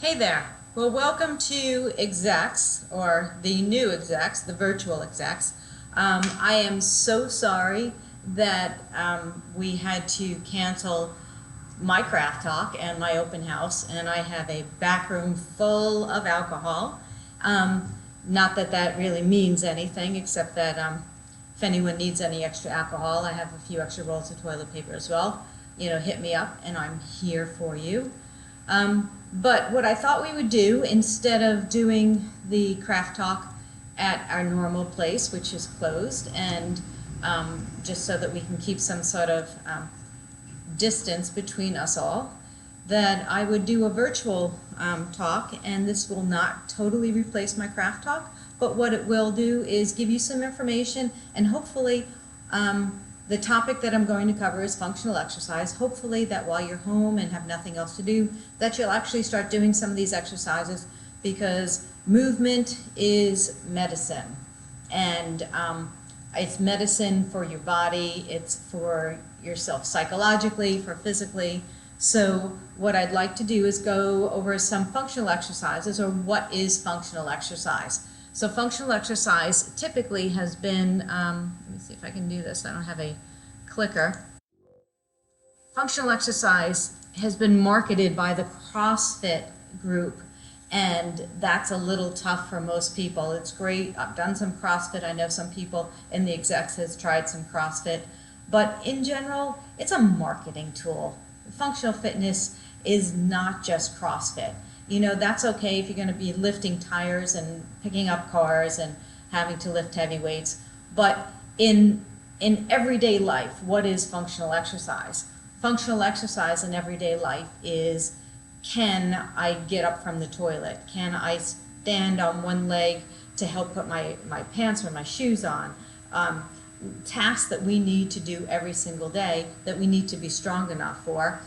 Hey there. Well, welcome to execs, or the new execs, the virtual execs. I am so sorry that we had to cancel my craft talk and my open house, and I have a back room full of alcohol. Not that that really means anything, except that if anyone needs any extra alcohol, I have a few extra rolls of toilet paper as well. You know, hit me up and I'm here for you. But what I thought we would do, instead of doing the craft talk at our normal place, which is closed, and just so that we can keep some sort of distance between us all, that I would do a virtual talk, and this will not totally replace my craft talk, but what it will do is give you some information, and hopefully the topic that I'm going to cover is functional exercise. Hopefully that while you're home and have nothing else to do, that you'll actually start doing some of these exercises, because movement is medicine. And it's medicine for your body, it's for yourself psychologically, for physically. So what I'd like to do is go over some functional exercises, or what is functional exercise. So functional exercise typically has been, let me see if I can do this, I don't have a clicker. Functional exercise has been marketed by the CrossFit group, and that's a little tough for most people. It's great, I've done some CrossFit, I know some people in the execs has tried some CrossFit, but in general, it's a marketing tool. Functional fitness is not just CrossFit. You know, that's okay if you're going to be lifting tires and picking up cars and having to lift heavy weights. But in everyday life, what is functional exercise? Functional exercise in everyday life is, can I get up from the toilet? Can I stand on one leg to help put my pants or my shoes on? Tasks that we need to do every single day that we need to be strong enough for.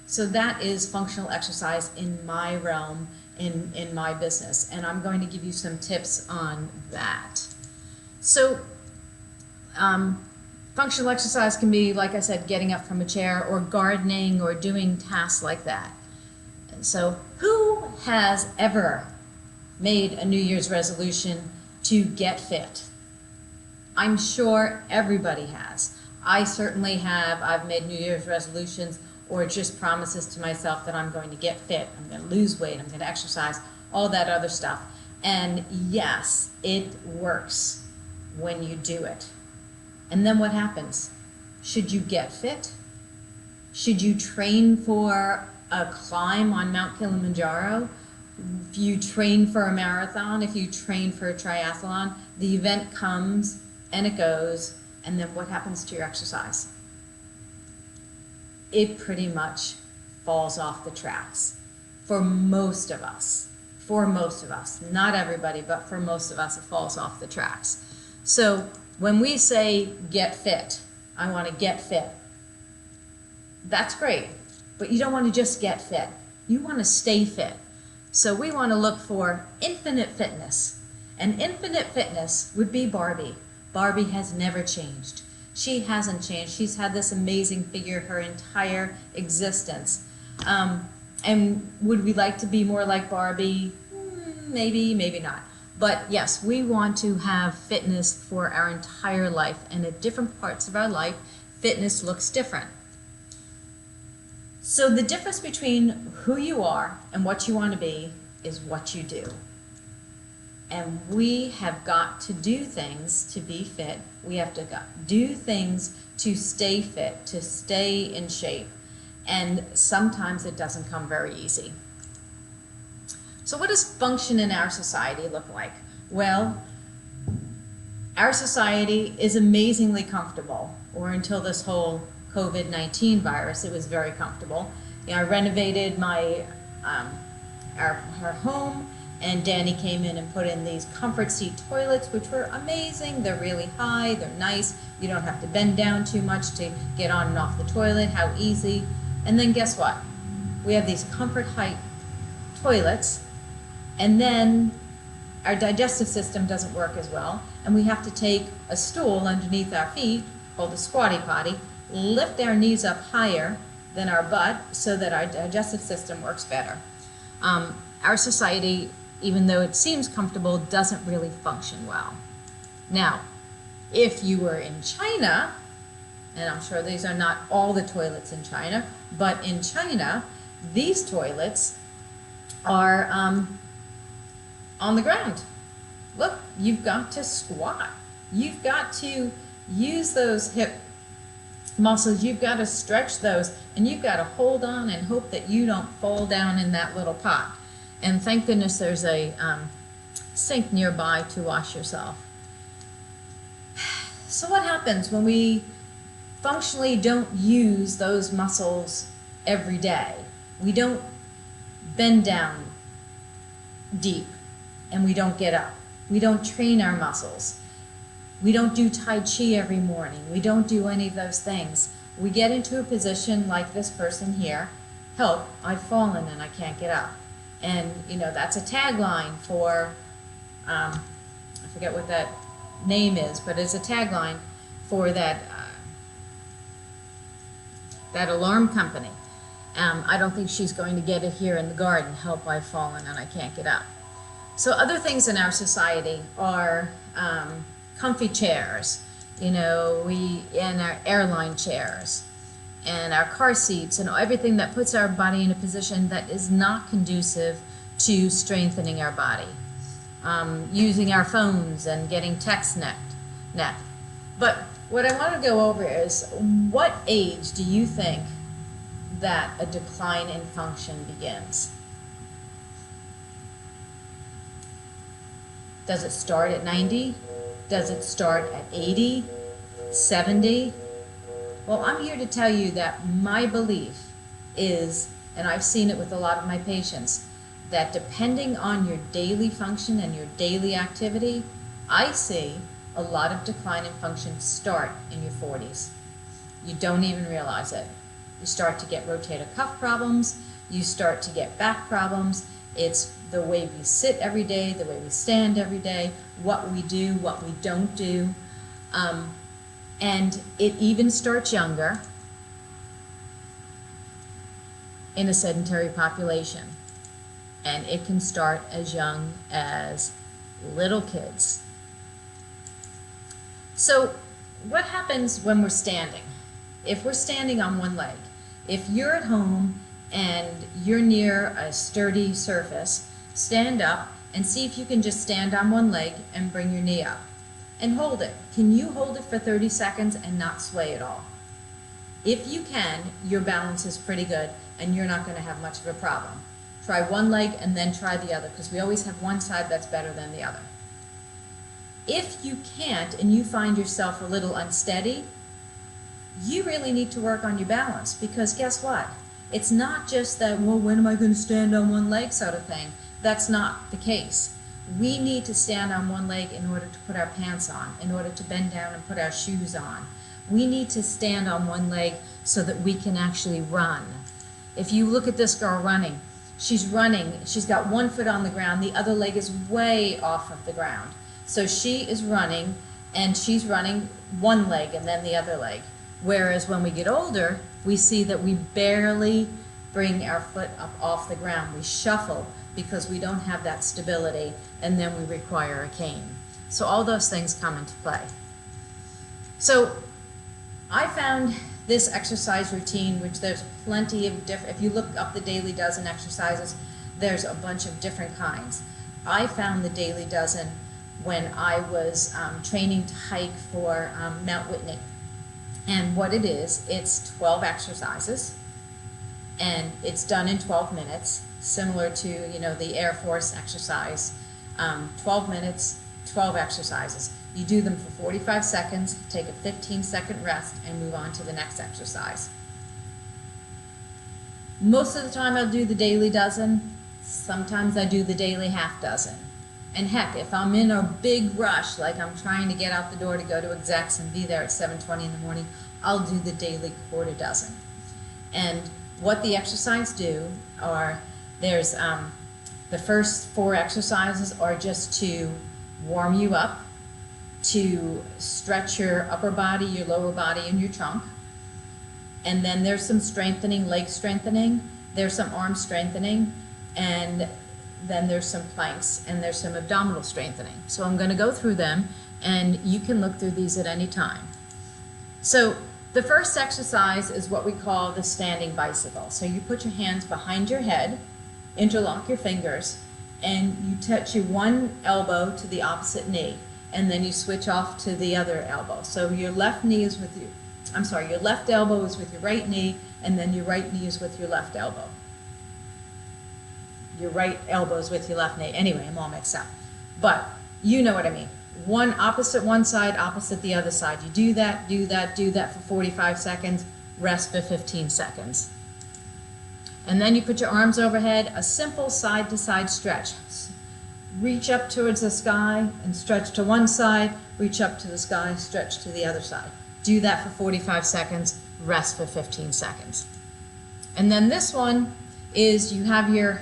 So that is functional exercise in my realm, in my business, and I'm going to give you some tips on that. So functional exercise can be, like I said, getting up from a chair or gardening or doing tasks like that. And so who has ever made a New Year's resolution to get fit? I'm sure everybody has. I certainly have. I've made New Year's resolutions, or just promises to myself that I'm going to get fit, I'm going to lose weight, I'm going to exercise, all that other stuff. And yes, it works when you do it. And then what happens? Should you get fit? Should you train for a climb on Mount Kilimanjaro? If you train for a marathon, if you train for a triathlon, the event comes and it goes, and then what happens to your exercise? It pretty much falls off the tracks for most of us. For most of us, not everybody, but for most of us, it falls off the tracks. So when we say get fit, I want to get fit, that's great, but you don't want to just get fit. You want to stay fit. So we want to look for infinite fitness, and infinite fitness would be Barbie. Barbie has never changed. She hasn't changed. She's had this amazing figure her entire existence. And would we like to be more like Barbie? Maybe, maybe not. But yes, we want to have fitness for our entire life, and at different parts of our life, fitness looks different. So the difference between who you are and what you want to be is what you do. And we have got to do things to be fit. We have to do things to stay fit, to stay in shape. And sometimes it doesn't come very easy. So what does function in our society look like? Well, our society is amazingly comfortable, or until this whole COVID-19 virus, it was very comfortable. You know, I renovated my our home, and Danny came in and put in these comfort seat toilets, which were amazing. They're really high, they're nice. You don't have to bend down too much to get on and off the toilet. How easy. And then guess what? We have these comfort height toilets, and then our digestive system doesn't work as well, and we have to take a stool underneath our feet, called a squatty potty, lift our knees up higher than our butt so that our digestive system works better. Our society, even though it seems comfortable, doesn't really function well. Now, if you were in China, and I'm sure these are not all the toilets in China, but in China, these toilets are on the ground. Look, you've got to squat. You've got to use those hip muscles. You've got to stretch those, and you've got to hold on and hope that you don't fall down in that little pot. And thank goodness there's a sink nearby to wash yourself. So what happens when we functionally don't use those muscles every day? We don't bend down deep and we don't get up. We don't train our muscles. We don't do Tai Chi every morning. We don't do any of those things. We get into a position like this person here, help, I've fallen and I can't get up. And you know, that's a tagline for, I forget what that name is, but it's a tagline for that that alarm company. I don't think she's going to get it here in the garden, help, I've fallen and I can't get up. So other things in our society are comfy chairs, you know, and our airline chairs and our car seats and everything that puts our body in a position that is not conducive to strengthening our body. Using our phones and getting text net. But what I want to go over is, what age do you think that a decline in function begins? Does it start at 90? Does it start at 80? 70? Well, I'm here to tell you that my belief is, and I've seen it with a lot of my patients, that depending on your daily function and your daily activity, I see a lot of decline in function start in your 40s. You don't even realize it. You start to get rotator cuff problems, you start to get back problems. It's the way we sit every day, the way we stand every day, what we do, what we don't do. And it even starts younger in a sedentary population. And it can start as young as little kids. So what happens when we're standing? If we're standing on one leg, if you're at home and you're near a sturdy surface, stand up and see if you can just stand on one leg and bring your knee up. And hold it. Can you hold it for 30 seconds and not sway at all? If you can, your balance is pretty good and you're not going to have much of a problem. Try one leg and then try the other, because we always have one side that's better than the other. If you can't and you find yourself a little unsteady, you really need to work on your balance, because guess what? It's not just that, well, when am I going to stand on one leg sort of thing. That's not the case. We need to stand on one leg in order to put our pants on, in order to bend down and put our shoes on. We need to stand on one leg so that we can actually run. If you look at this girl running, she's got one foot on the ground, the other leg is way off of the ground. So she is running, and she's running one leg and then the other leg. Whereas when we get older, we see that we barely bring our foot up off the ground. We shuffle because we don't have that stability, and then we require a cane. So all those things come into play. So I found this exercise routine, which there's plenty of different, if you look up the Daily Dozen exercises, there's a bunch of different kinds. I found the Daily Dozen when I was training to hike for Mount Whitney. And what it is, it's 12 exercises, and it's done in 12 minutes, similar to, you know, the Air Force exercise. 12 minutes, 12 exercises. You do them for 45 seconds, take a 15-second rest, and move on to the next exercise. Most of the time I'll do the Daily Dozen. Sometimes I do the daily half dozen. And heck, if I'm in a big rush, like I'm trying to get out the door to go to execs and be there at 7:20 in the morning, I'll do the daily quarter dozen. And what the exercises do are, there's the first 4 exercises are just to warm you up, to stretch your upper body, your lower body, and your trunk. And then there's some strengthening, leg strengthening. There's some arm strengthening. and then there's some planks, and there's some abdominal strengthening. So I'm going to go through them, and you can look through these at any time. So the first exercise is what we call the standing bicycle. So you put your hands behind your head, interlock your fingers, and you touch your one elbow to the opposite knee, and then you switch off to the other elbow. So your left knee is with your left elbow is with your right knee, and then your right knee is with your left elbow. Your right elbow is with your left knee. Anyway, I'm all mixed up. But you know what I mean. One opposite one side, opposite the other side. You do that, do that, do that for 45 seconds, rest for 15 seconds. And then you put your arms overhead, a simple side-to-side stretch. Reach up towards the sky and stretch to one side, reach up to the sky, stretch to the other side. Do that for 45 seconds, rest for 15 seconds. And then this one is you have your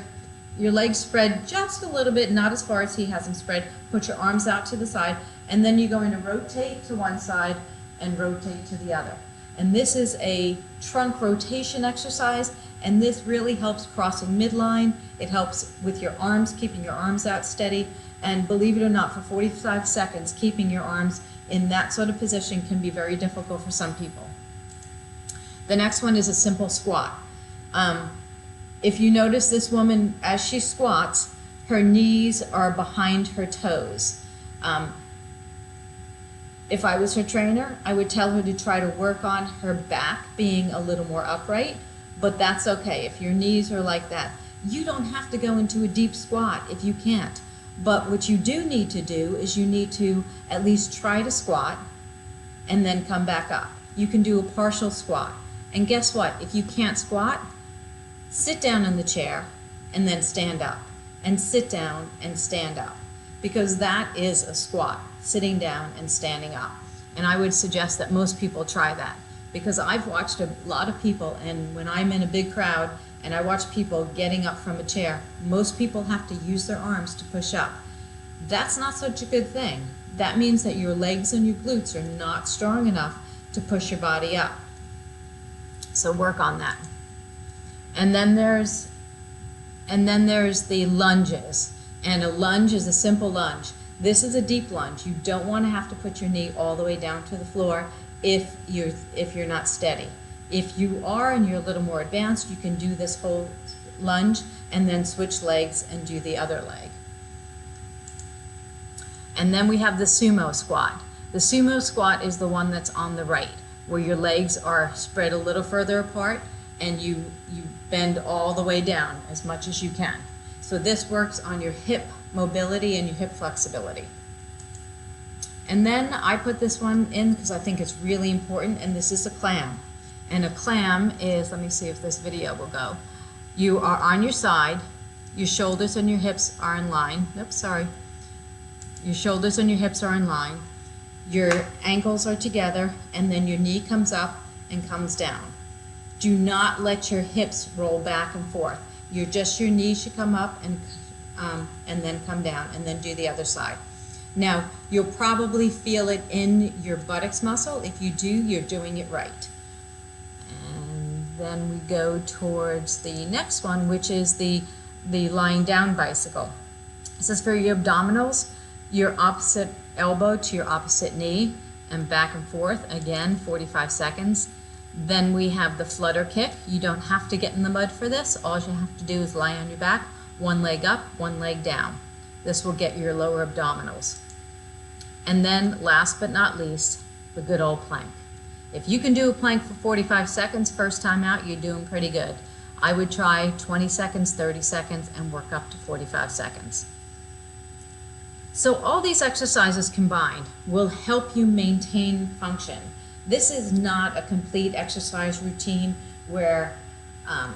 legs spread just a little bit, not as far as he has them spread. Put your arms out to the side, and then you're going to rotate to one side and rotate to the other. And this is a trunk rotation exercise, and this really helps crossing midline. It helps with your arms, keeping your arms out steady. And believe it or not, for 45 seconds, keeping your arms in that sort of position can be very difficult for some people. The next one is a simple squat. If you notice this woman, as she squats, her knees are behind her toes. If I was her trainer, I would tell her to try to work on her back being a little more upright, but that's okay. If your knees are like that, you don't have to go into a deep squat if you can't. But what you do need to do is you need to at least try to squat and then come back up. You can do a partial squat. And guess what? If you can't squat, sit down in the chair and then stand up, and sit down and stand up, because that is a squat, sitting down and standing up. And I would suggest that most people try that, because I've watched a lot of people, and when I'm in a big crowd and I watch people getting up from a chair, most people have to use their arms to push up. That's not such a good thing. That means that your legs and your glutes are not strong enough to push your body up. So work on that. And then there's the lunges. And a lunge is a simple lunge. This is a deep lunge. You don't want to have to put your knee all the way down to the floor if you're not steady. If you are and you're a little more advanced, you can do this whole lunge and then switch legs and do the other leg. And then we have the sumo squat. The sumo squat is the one that's on the right, where your legs are spread a little further apart and you bend all the way down as much as you can. So this works on your hip mobility and your hip flexibility. And then I put this one in because I think it's really important, and this is a clam. And a clam is, let me see if this video will go. You are on your side, your shoulders and your hips are in line. Oops, sorry. Your shoulders and your hips are in line. Your ankles are together, and then your knee comes up and comes down. Do not let your hips roll back and forth. Your knee should come up and then come down, and then do the other side. Now, you'll probably feel it in your buttocks muscle. If you do, you're doing it right. And then we go towards the next one, which is the lying down bicycle. This is for your abdominals, your opposite elbow to your opposite knee, and back and forth, again, 45 seconds. Then we have the flutter kick. You don't have to get in the mud for this. All you have to do is lie on your back, one leg up, one leg down. This will get your lower abdominals. And then last but not least, the good old plank. If you can do a plank for 45 seconds first time out, you're doing pretty good. I would try 20 seconds, 30 seconds, and work up to 45 seconds. So all these exercises combined will help you maintain function. This is not a complete exercise routine where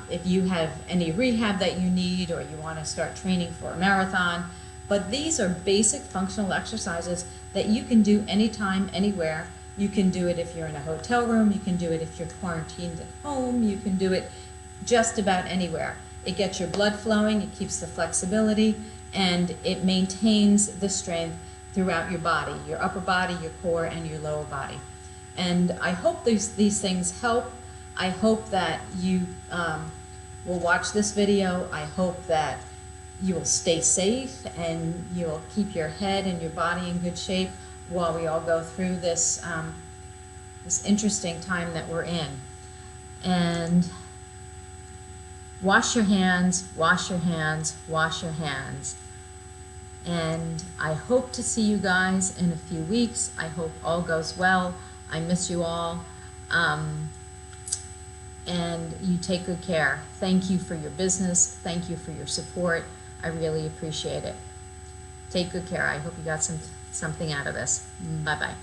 if you have any rehab that you need or you want to start training for a marathon, but these are basic functional exercises that you can do anytime, anywhere. You can do it if you're in a hotel room, you can do it if you're quarantined at home, you can do it just about anywhere. It gets your blood flowing, it keeps the flexibility, and it maintains the strength throughout your body, your upper body, your core, and your lower body. And I hope these things help. I hope that you will watch this video. I hope that you will stay safe and you will keep your head and your body in good shape while we all go through this, this interesting time that we're in. And wash your hands, wash your hands, wash your hands. And I hope to see you guys in a few weeks. I hope all goes well. I miss you all. And you take good care. Thank you for your business. Thank you for your support. I really appreciate it. Take good care. I hope you got something out of this. Bye-bye.